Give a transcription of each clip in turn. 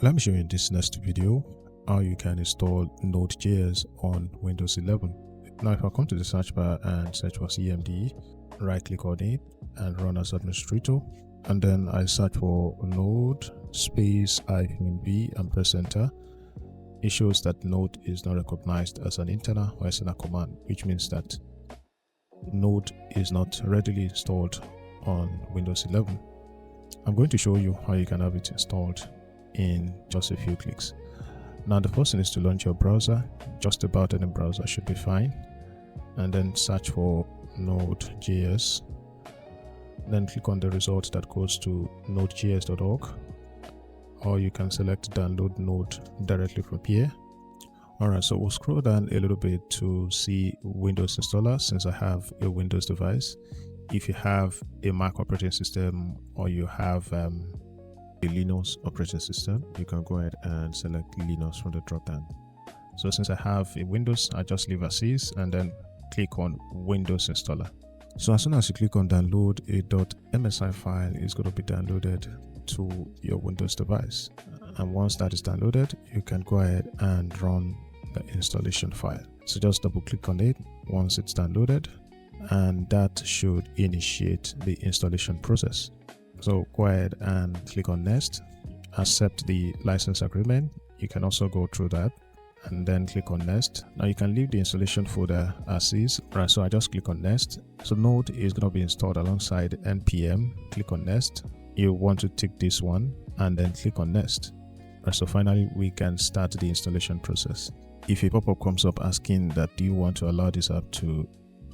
Let me show you in this next video how you can install Node.js on Windows 11. Now if I come to the search bar and search for CMD, right click on it and run as administrator, and then I search for Node space -v and press enter. It shows that Node is not recognized as an internal or external command, which means that Node is not readily installed on Windows 11. I'm going to show you how you can have it installed in just a few clicks. Now the first thing is to launch your browser. Just about any browser should be fine, and then search for Node.js. Then click on the result that goes to nodejs.org, or you can select download Node directly from here. Alright, so we'll scroll down a little bit to see Windows installer, since I have a Windows device. If you have a Mac operating system or you have a Linux operating system, you can go ahead and select Linux from the drop down. So since I have a Windows, I just leave as is and then click on Windows installer. So as soon as you click on download, a .msi file is going to be downloaded to your Windows device, and once that is downloaded, you can go ahead and run the installation file. So just double click on it once it's downloaded, and that should initiate the installation process. So go ahead and click on next, accept the license agreement. You can also go through that and then click on next. Now you can leave the installation folder as is. Right, so I just click on next. So Node is going to be installed alongside npm. Click on next. You want to tick this one and then click on next. Right, so finally we can start the installation process. If a pop-up comes up asking that do you want to allow this app to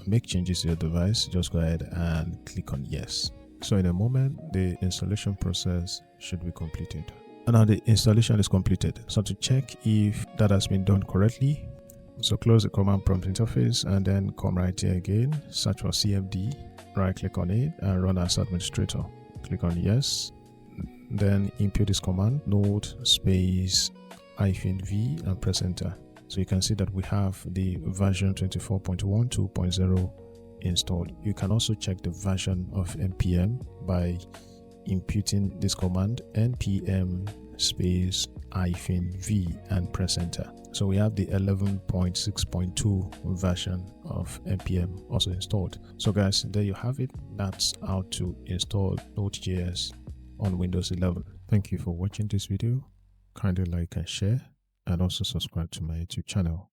make changes to your device, just go ahead and click on yes. So in a moment, the installation process should be completed. And now the installation is completed. So to check if that has been done correctly, so close the command prompt interface and then come right here again, search for CMD, right click on it and run as administrator. Click on yes, then input this command, node space -v and press enter. So you can see that we have the version 24.12.0 installed. You can also check the version of npm by inputting this command npm space -v and press enter. So we have the 11.6.2 version of npm also installed. So guys, there you have it. That's how to install Node.js on Windows 11. Thank you for watching this video. Kindly like and share, and also subscribe to my YouTube channel.